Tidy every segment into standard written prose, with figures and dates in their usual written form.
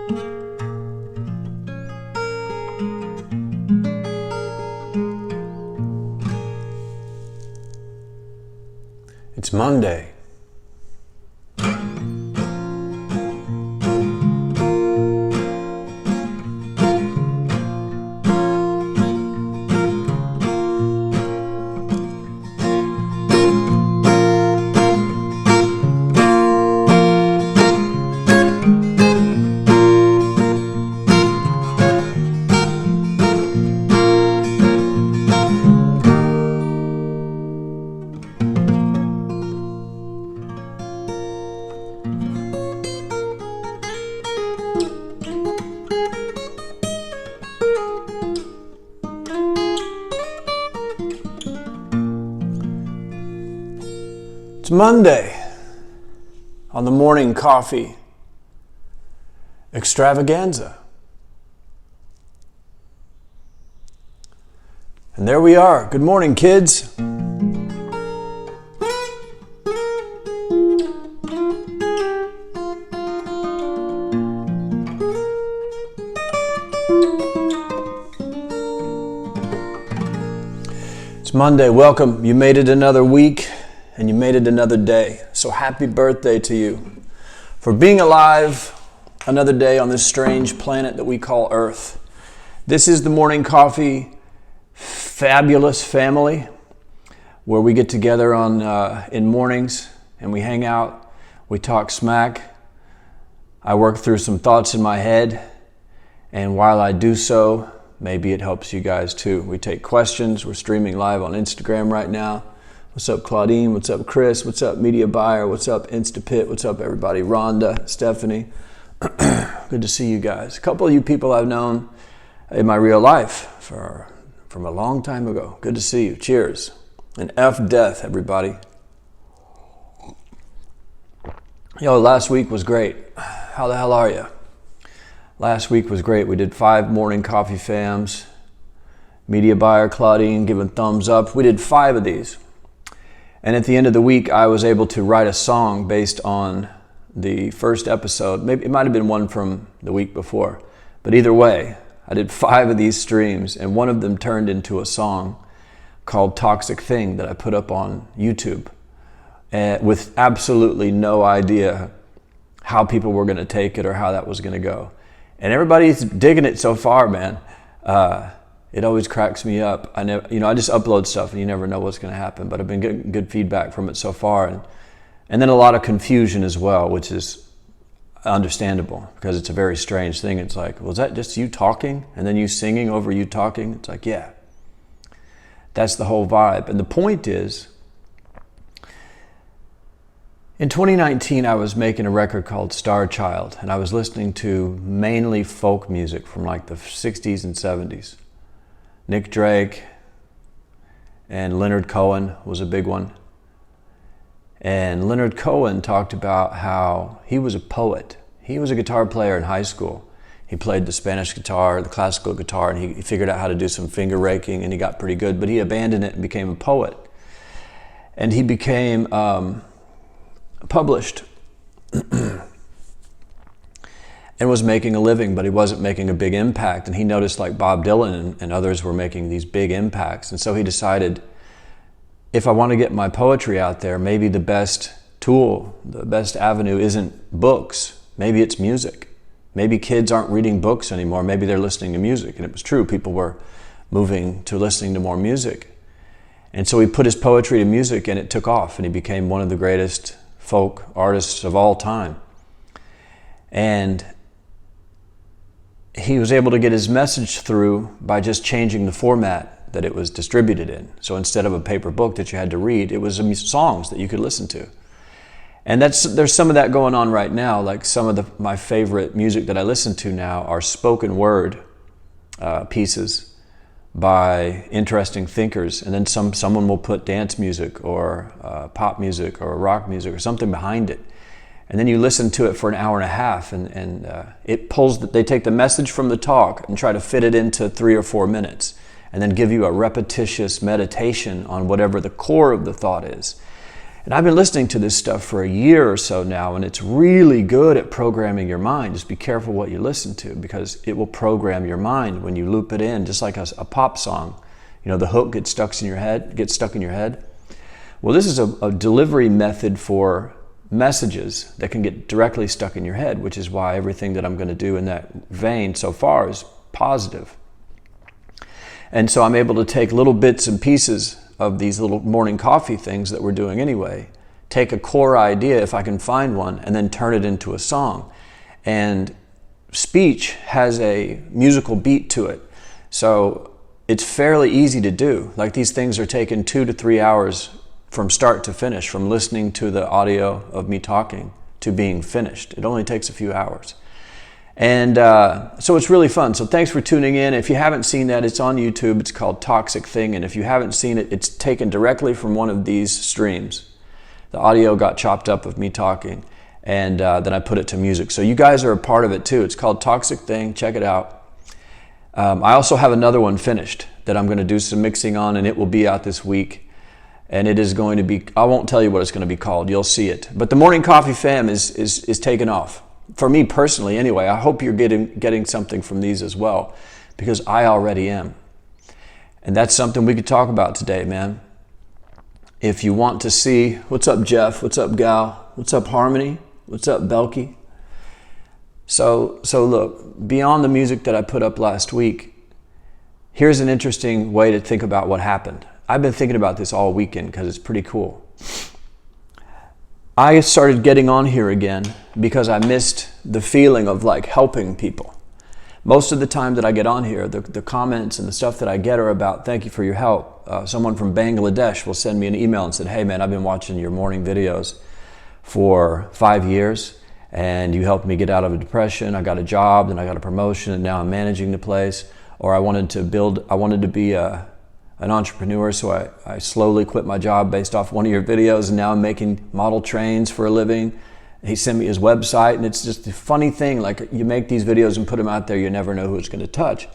It's Monday. It's Monday on the morning coffee extravaganza. And there we are. Good morning, kids. It's Monday. Welcome. You made it another week. And you made it another day. So happy birthday to you for being alive another day on this strange planet that we call Earth. This is the Morning Coffee fabulous family where we get together in mornings and we hang out, we talk smack. I work through some thoughts in my head, and while I do so, maybe it helps you guys too. We take questions. We're streaming live on Instagram right now. What's up, Claudine? What's up, Chris? What's up, Media Buyer? What's up, Instapit? What's up, everybody? Rhonda, Stephanie. Good to see you guys. A couple of you people I've known in my real life from a long time ago. Good to see you. Cheers. And F death, everybody. Yo, last week was great. How the hell are you? Last week was great. We did 5 morning coffee fams. Media Buyer, Claudine, giving thumbs up. We did 5 of these. And at the end of the week, I was able to write a song based on the first episode. Maybe it might have been one from the week before. But either way, I did 5 of these streams, and one of them turned into a song called Toxic Thing that I put up on YouTube with absolutely no idea how people were going to take it or how that was going to go. And everybody's digging it so far, man. It always cracks me up. I just upload stuff and you never know what's going to happen, but I've been getting good feedback from it so far. And then a lot of confusion as well, which is understandable because it's a very strange thing. It's like, was that just you talking and then you singing over you talking? It's like, yeah, that's the whole vibe. And the point is, in 2019, I was making a record called Star Child, and I was listening to mainly folk music from like the 60s and 70s. Nick Drake and Leonard Cohen was a big one. And Leonard Cohen talked about how he was a poet. He was a guitar player in high school. He played the Spanish guitar, the classical guitar, and he figured out how to do some finger raking, and he got pretty good, but he abandoned it and became a poet. And he became published and was making a living, but he wasn't making a big impact. And he noticed like Bob Dylan and others were making these big impacts. And so he decided, if I want to get my poetry out there, maybe the best tool, the best avenue isn't books. Maybe it's music. Maybe kids aren't reading books anymore. Maybe they're listening to music. And it was true. People were moving to listening to more music. And so he put his poetry to music and it took off. And he became one of the greatest folk artists of all time. And he was able to get his message through by just changing the format that it was distributed in. So instead of a paper book that you had to read, it was songs that you could listen to. And there's some of that going on right now. Like some of my favorite music that I listen to now are spoken word pieces by interesting thinkers. And then someone will put dance music or pop music or rock music or something behind it. And then you listen to it for an hour and a half, and it pulls. They take the message from the talk and try to fit it into 3 or 4 minutes, and then give you a repetitious meditation on whatever the core of the thought is. And I've been listening to this stuff for a year or so now, and it's really good at programming your mind. Just be careful what you listen to, because it will program your mind when you loop it in, just like a pop song. You know, the hook gets stuck in your head. Well, this is a delivery method for messages that can get directly stuck in your head, which is why everything that I'm going to do in that vein so far is positive. And so I'm able to take little bits and pieces of these little morning coffee things that we're doing anyway, take a core idea if I can find one, and then turn it into a song. And speech has a musical beat to it, so it's fairly easy to do. Like, these things are taking 2 to 3 hours from start to finish, from listening to the audio of me talking to being finished. It only takes a few hours. And so it's really fun. So thanks for tuning in. If you haven't seen that, it's on YouTube. It's called Toxic Thing. And if you haven't seen it, it's taken directly from one of these streams. The audio got chopped up of me talking, and then I put it to music. So you guys are a part of it too. It's called Toxic Thing. Check it out. I also have another one finished that I'm going to do some mixing on, and it will be out this week. And it is going to be, I won't tell you what it's going to be called. You'll see it. But the Morning Coffee Fam is taken off. For me personally, anyway. I hope you're getting something from these as well, because I already am. And that's something we could talk about today, man. If you want to see, what's up, Jeff? What's up, Gal? What's up, Harmony? What's up, Belky? So look, beyond the music that I put up last week, here's an interesting way to think about what happened. I've been thinking about this all weekend because it's pretty cool. I started getting on here again because I missed the feeling of like helping people. Most of the time that I get on here, the comments and the stuff that I get are about, thank you for your help. Someone from Bangladesh will send me an email and said, hey man, I've been watching your morning videos for 5 years, and you helped me get out of a depression. I got a job, then I got a promotion, and now I'm managing the place. Or I wanted to be an entrepreneur, so I slowly quit my job based off one of your videos, and now I'm making model trains for a living. He sent me his website, and it's just a funny thing, like you make these videos and put them out there, you never know who it's going to touch.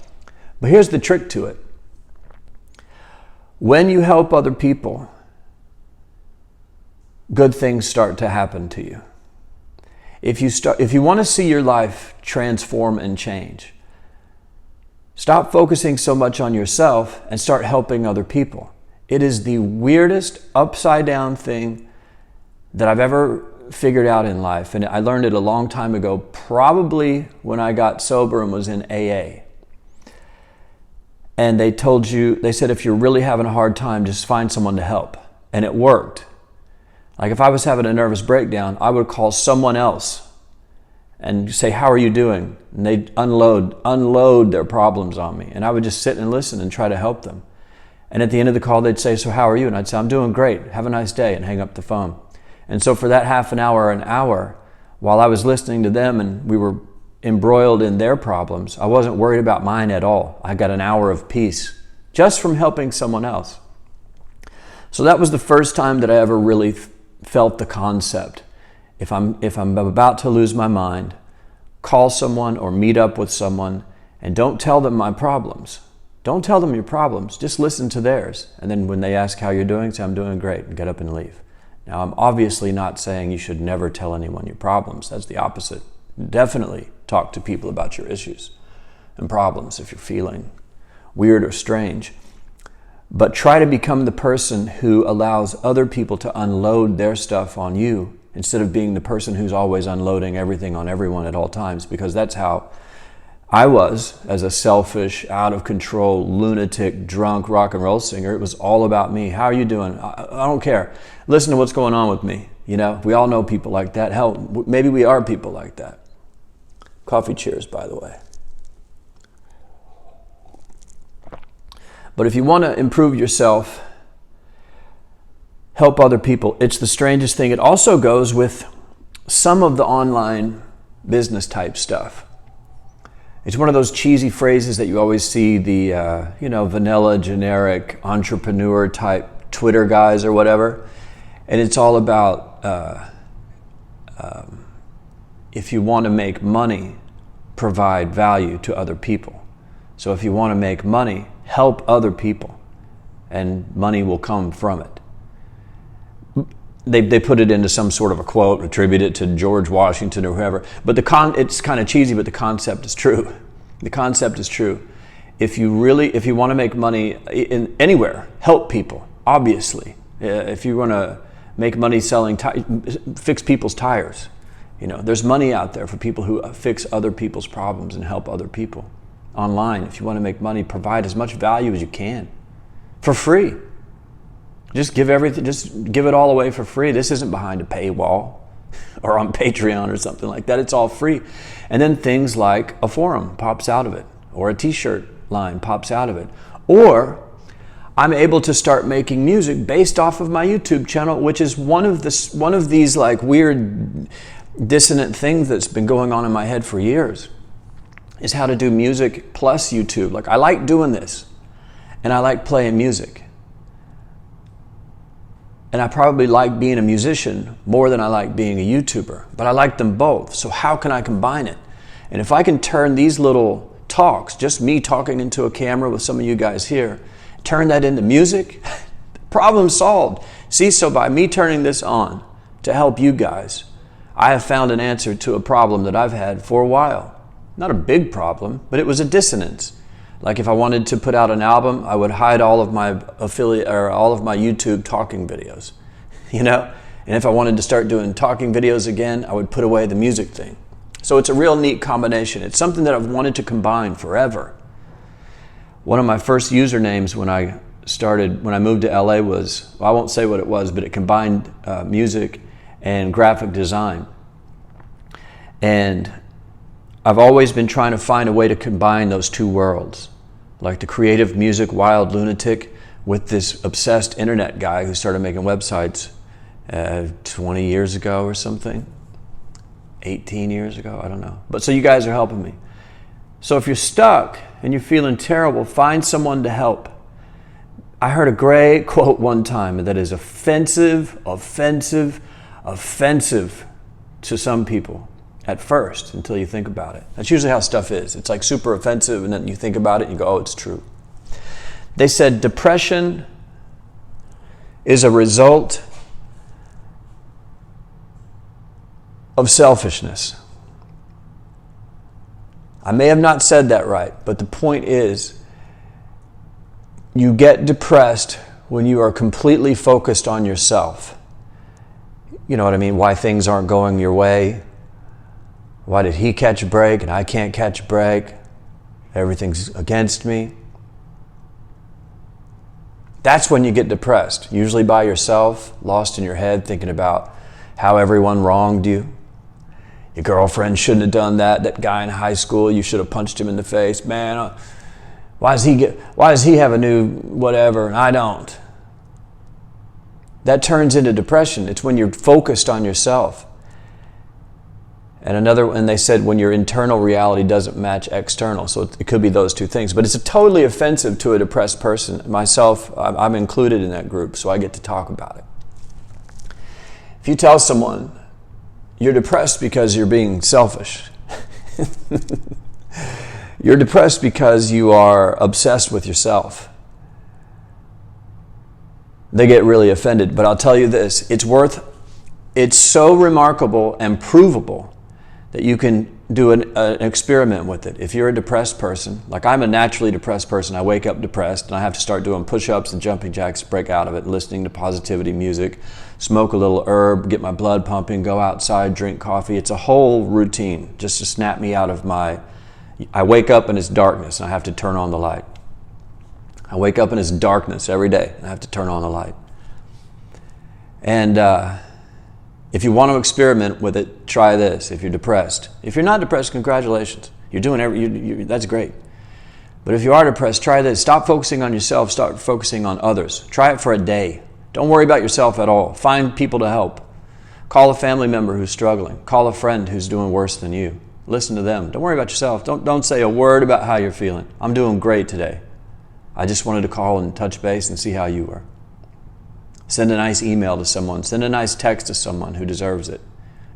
But here's the trick to it. When you help other people, good things start to happen to you. If you want to see your life transform and change, stop focusing so much on yourself and start helping other people. It is the weirdest upside down thing that I've ever figured out in life. And I learned it a long time ago, probably when I got sober and was in AA. And they said, if you're really having a hard time, just find someone to help. And it worked. Like if I was having a nervous breakdown, I would call someone else and say, how are you doing? And they'd unload their problems on me. And I would just sit and listen and try to help them. And at the end of the call, they'd say, so how are you? And I'd say, I'm doing great. Have a nice day, and hang up the phone. And so for that half an hour, while I was listening to them and we were embroiled in their problems, I wasn't worried about mine at all. I got an hour of peace just from helping someone else. So that was the first time that I ever really felt the concept. If I'm about to lose my mind, call someone or meet up with someone, and don't tell them my problems. Don't tell them your problems. Just listen to theirs. And then when they ask how you're doing, say, I'm doing great, and get up and leave. Now, I'm obviously not saying you should never tell anyone your problems. That's the opposite. Definitely talk to people about your issues and problems if you're feeling weird or strange. But try to become the person who allows other people to unload their stuff on you, instead of being the person who's always unloading everything on everyone at all times, because that's how I was as a selfish, out of control, lunatic, drunk rock and roll singer. It was all about me. How are you doing? I don't care. Listen to what's going on with me. You know, we all know people like that. Hell, maybe we are people like that. Coffee cheers, by the way. But if you want to improve yourself, help other people, it's the strangest thing. It also goes with some of the online business type stuff. It's one of those cheesy phrases that you always see, the vanilla, generic, entrepreneur type Twitter guys or whatever. And it's all about if you want to make money, provide value to other people. So if you want to make money, help other people, and money will come from it. they put it into some sort of a quote, attribute it to George Washington or whoever. But it's kind of cheesy, but the concept is true. The concept is true. If you want to make money in anywhere, help people, obviously. If you want to make money selling, fix people's tires, there's money out there for people who fix other people's problems and help other people. Online, if you want to make money, provide as much value as you can for free. Just give it all away for free. This isn't behind a paywall or on Patreon or something like that. It's all free. And then things like a forum pops out of it, or a t-shirt line pops out of it. Or I'm able to start making music based off of my YouTube channel, which is one of these like weird dissonant things that's been going on in my head for years, is how to do music plus YouTube. Like, I like doing this and I like playing music. And I probably like being a musician more than I like being a YouTuber, but I like them both. So how can I combine it? And if I can turn these little talks, just me talking into a camera with some of you guys here, turn that into music, problem solved. See, so by me turning this on to help you guys, I have found an answer to a problem that I've had for a while. Not a big problem, but it was a dissonance. Like, if I wanted to put out an album, I would hide all of my all of my YouTube talking videos, And if I wanted to start doing talking videos again, I would put away the music thing. So it's a real neat combination. It's something that I've wanted to combine forever. One of my first usernames when I moved to LA was, I won't say what it was, but it combined music and graphic design. And I've always been trying to find a way to combine those two worlds, like the creative music wild lunatic with this obsessed internet guy who started making websites 20 years ago or something, 18 years ago, I don't know. But so you guys are helping me. So if you're stuck and you're feeling terrible, find someone to help. I heard a great quote one time that is offensive to some people. At first, until you think about it. That's usually how stuff is. It's like super offensive, and then you think about it and you go, oh, it's true. They said depression is a result of selfishness. I may have not said that right, but the point is, you get depressed when you are completely focused on yourself. You know what I mean? Why things aren't going your way. Why did he catch a break and I can't catch a break? Everything's against me. That's when you get depressed, usually by yourself, lost in your head, thinking about how everyone wronged you. Your girlfriend shouldn't have done that. That guy in high school, you should have punched him in the face. Man, why does he have a new whatever and I don't? That turns into depression. It's when you're focused on yourself. And they said when your internal reality doesn't match external. So it could be those two things. But it's totally offensive to a depressed person. Myself, I'm included in that group, so I get to talk about it. If you tell someone you're depressed because you're being selfish, you're depressed because you are obsessed with yourself, they get really offended. But I'll tell you this, it's so remarkable and provable that you can do an experiment with it. If you're a depressed person, like I'm a naturally depressed person, I wake up depressed and I have to start doing push-ups and jumping jacks to break out of it, listening to positivity music, smoke a little herb, get my blood pumping, go outside, drink coffee. It's a whole routine just to snap me out of I wake up and it's darkness and I have to turn on the light. I wake up and it's darkness every day and I have to turn on the light. And if you want to experiment with it, try this. If you're depressed. If you're not depressed, congratulations. You're doing that's great. But if you are depressed, try this. Stop focusing on yourself. Start focusing on others. Try it for a day. Don't worry about yourself at all. Find people to help. Call a family member who's struggling. Call a friend who's doing worse than you. Listen to them. Don't worry about yourself. Don't say a word about how you're feeling. I'm doing great today. I just wanted to call and touch base and see how you were. Send a nice email to someone. Send a nice text to someone who deserves it.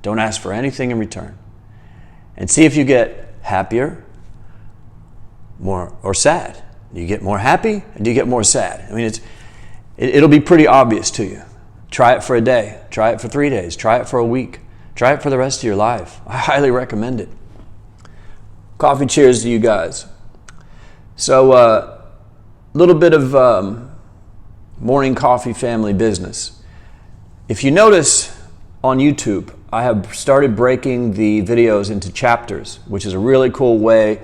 Don't ask for anything in return. And see if you get happier or sad. Do you get more happy? Or do you get more sad? I mean, it'll be pretty obvious to you. Try it for a day. Try it for 3 days. Try it for a week. Try it for the rest of your life. I highly recommend it. Coffee cheers to you guys. So, little bit of morning coffee family business. If you notice on YouTube, I have started breaking the videos into chapters, which is a really cool way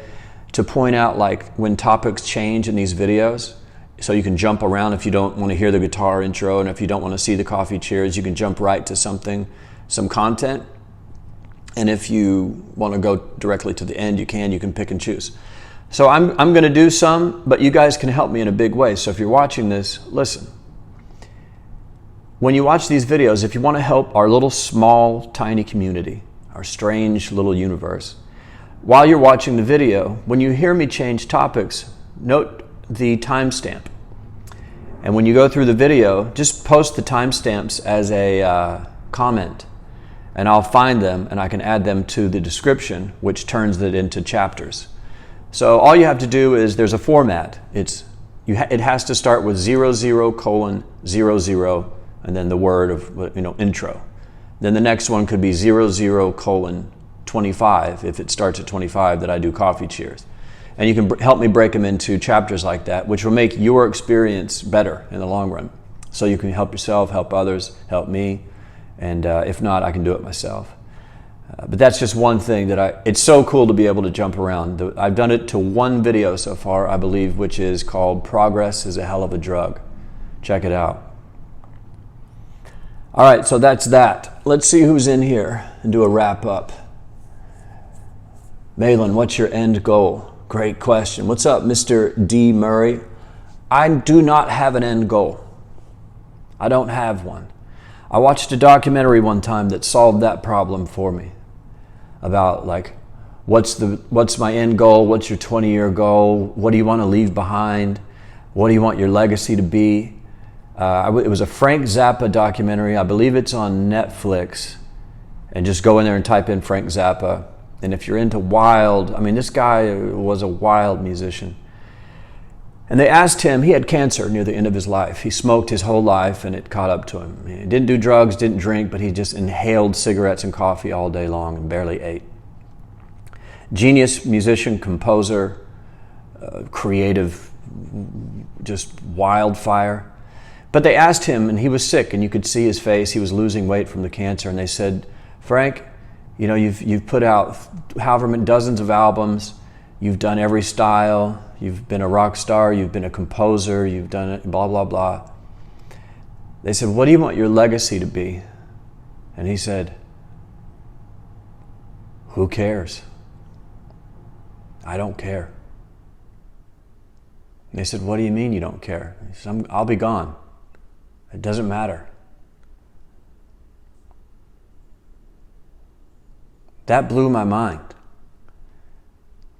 to point out like when topics change in these videos. So you can jump around if you don't want to hear the guitar intro, and if you don't want to see the coffee cheers, you can jump right to something, some content. And if you want to go directly to the end, you can pick and choose. So I'm going to do some, but you guys can help me in a big way. So if you're watching this, listen. When you watch these videos, if you want to help our little small, tiny community, our strange little universe, while you're watching the video, when you hear me change topics, note the timestamp. And when you go through the video, just post the timestamps as a comment, and I'll find them and I can add them to the description, which turns it into chapters. So all you have to do is, there's a format. It has to start with 00:00 and then the word of, intro. Then the next one could be 00:25 if it starts at 25 that I do coffee cheers. And you can help me break them into chapters like that, which will make your experience better in the long run. So you can help yourself, help others, help me, and if not, I can do it myself. But that's just one thing it's so cool to be able to jump around. I've done it to one video so far, I believe, which is called Progress is a Hell of a Drug. Check it out. All right, so that's that. Let's see who's in here and do a wrap up. Malin, what's your end goal? Great question. What's up, Mr. D. Murray? I do not have an end goal. I don't have one. I watched a documentary one time that solved that problem for me. About like, what's my end goal? What's your 20-year goal? What do you want to leave behind? What do you want your legacy to be? It was a Frank Zappa documentary. I believe it's on Netflix. And just go in there and type in Frank Zappa. And if you're into wild, this guy was a wild musician. And they asked him, he had cancer near the end of his life. He smoked his whole life and it caught up to him. He didn't do drugs, didn't drink, but he just inhaled cigarettes and coffee all day long and barely ate. Genius musician, composer, creative, just wildfire. But they asked him, and he was sick, and you could see his face. He was losing weight from the cancer. And they said, Frank, you've put out however many dozens of albums. You've done every style. You've been a rock star. You've been a composer. You've done it, blah, blah, blah. They said, what do you want your legacy to be? And he said, who cares? I don't care. And they said, what do you mean you don't care? He said, I'll be gone. It doesn't matter. That blew my mind.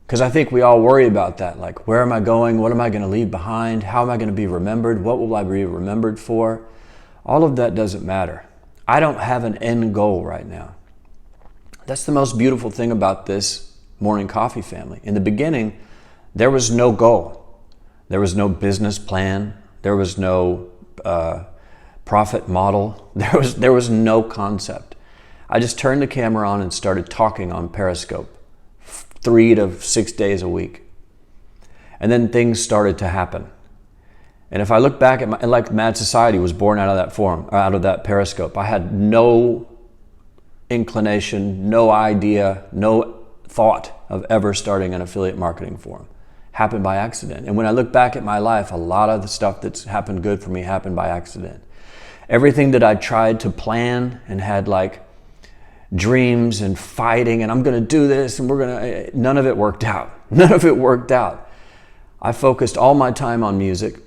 Because I think we all worry about that. Like, where am I going? What am I going to leave behind? How am I going to be remembered? What will I be remembered for? All of that doesn't matter. I don't have an end goal right now. That's the most beautiful thing about this morning coffee family. In the beginning, there was no goal. There was no business plan. There was no profit model. There was no concept. I just turned the camera on and started talking on Periscope 3 to 6 days a week. And then things started to happen. And if I look back at like Mad Society was born out of that forum, out of that Periscope. I had no inclination, no idea, no thought of ever starting an affiliate marketing forum. Happened by accident. And when I look back at my life, a lot of the stuff that's happened good for me happened by accident. Everything that I tried to plan and had like dreams and fighting and I'm going to do this and none of it worked out. None of it worked out. I focused all my time on music.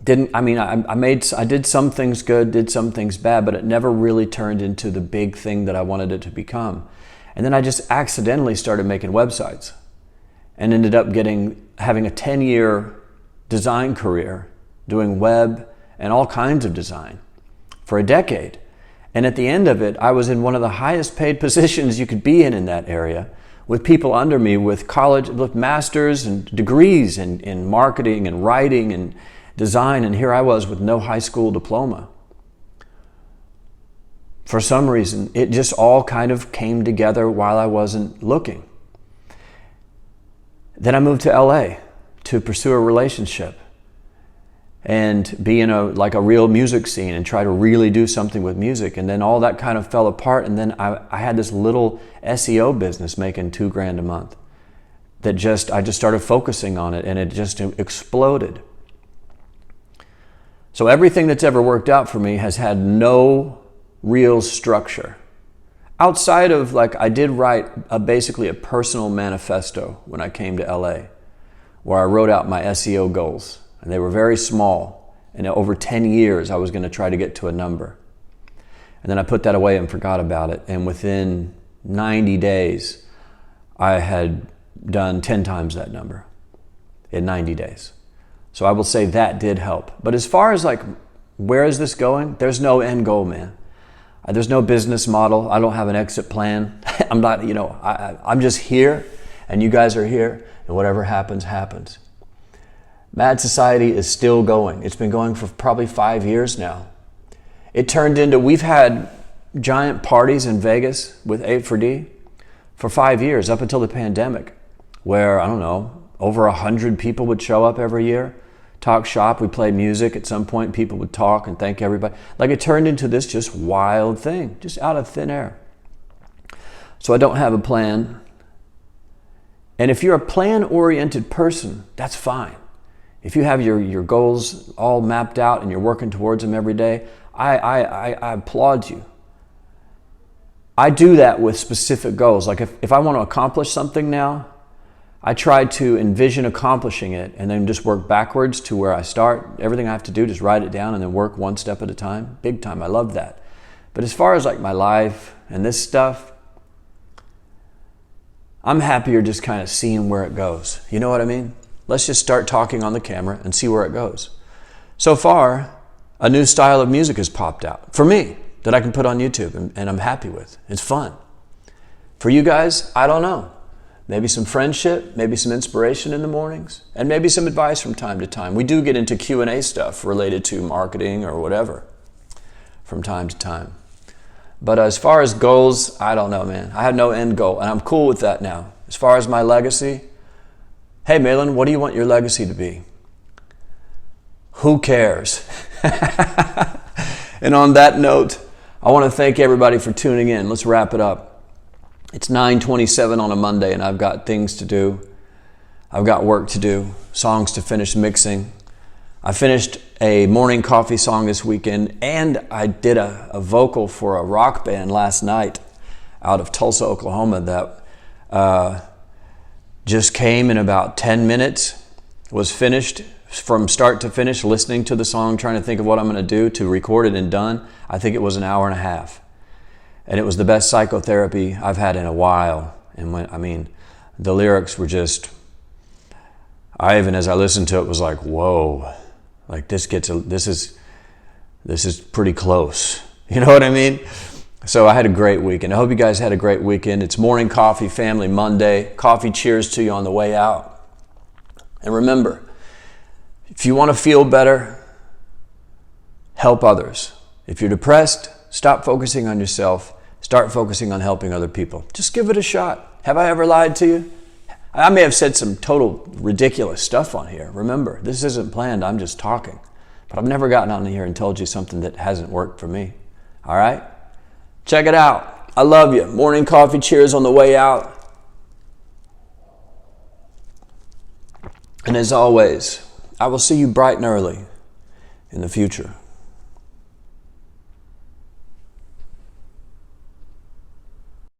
I did some things good, did some things bad, but it never really turned into the big thing that I wanted it to become. And then I just accidentally started making websites and ended up having a 10-year design career doing web and all kinds of design for a decade. And at the end of it, I was in one of the highest paid positions you could be in that area, with people under me with masters and degrees in marketing and writing and design. And here I was with no high school diploma. for some reason, it just all kind of came together while I wasn't looking. Then I moved to LA to pursue a relationship and be in a real music scene and try to really do something with music. And then all that kind of fell apart. And then I had this little SEO business making $2,000 a month that I just started focusing on it, and it just exploded. So everything that's ever worked out for me has had no real structure. Outside of I did write basically a personal manifesto when I came to LA, where I wrote out my SEO goals. And they were very small. And over 10 years, I was going to try to get to a number. And then I put that away and forgot about it. And within 90 days, I had done 10 times that number in 90 days. So I will say that did help. But as far as where is this going? There's no end goal, man. There's no business model. I don't have an exit plan. I'm not, I'm just here, and you guys are here, and whatever happens, happens. Mad Society is still going. It's been going for probably 5 years now. It turned into, we've had giant parties in Vegas with 8-for-D for 5 years, up until the pandemic, where, I don't know, over 100 people would show up every year, talk shop, we played music. At some point, people would talk and thank everybody. It turned into this just wild thing, just out of thin air. So I don't have a plan. And if you're a plan-oriented person, that's fine. If you have your goals all mapped out and you're working towards them every day, I applaud you. I do that with specific goals. If I want to accomplish something now, I try to envision accomplishing it and then just work backwards to where I start. Everything I have to do, just write it down and then work one step at a time. Big time. I love that. But as far as my life and this stuff, I'm happier just kind of seeing where it goes. You know what I mean? Let's just start talking on the camera and see where it goes. So far, a new style of music has popped out for me that I can put on YouTube and I'm happy with. It's fun. For you guys, I don't know. Maybe some friendship, maybe some inspiration in the mornings, and maybe some advice from time to time. We do get into Q&A stuff related to marketing or whatever from time to time. But as far as goals, I don't know, man. I have no end goal, and I'm cool with that now. As far as my legacy, hey, Malin, what do you want your legacy to be? Who cares? And on that note, I want to thank everybody for tuning in. Let's wrap it up. It's 9:27 on a Monday, and I've got things to do. I've got work to do, songs to finish mixing. I finished a morning coffee song this weekend, and I did a vocal for a rock band last night out of Tulsa, Oklahoma that just came in about 10 minutes, was finished from start to finish, listening to the song, trying to think of what I'm going to do to record it and done. I think it was an hour and a half. And it was the best psychotherapy I've had in a while. And the lyrics were just, as I listened to it, was like, whoa, this is pretty close. You know what I mean? So I had a great weekend. I hope you guys had a great weekend. It's Morning Coffee Family Monday. Coffee cheers to you on the way out. And remember, if you want to feel better, help others. If you're depressed, stop focusing on yourself. Start focusing on helping other people. Just give it a shot. Have I ever lied to you? I may have said some total ridiculous stuff on here. Remember, this isn't planned. I'm just talking. But I've never gotten on here and told you something that hasn't worked for me. All right? Check it out. I love you. Morning coffee cheers on the way out. And as always, I will see you bright and early in the future.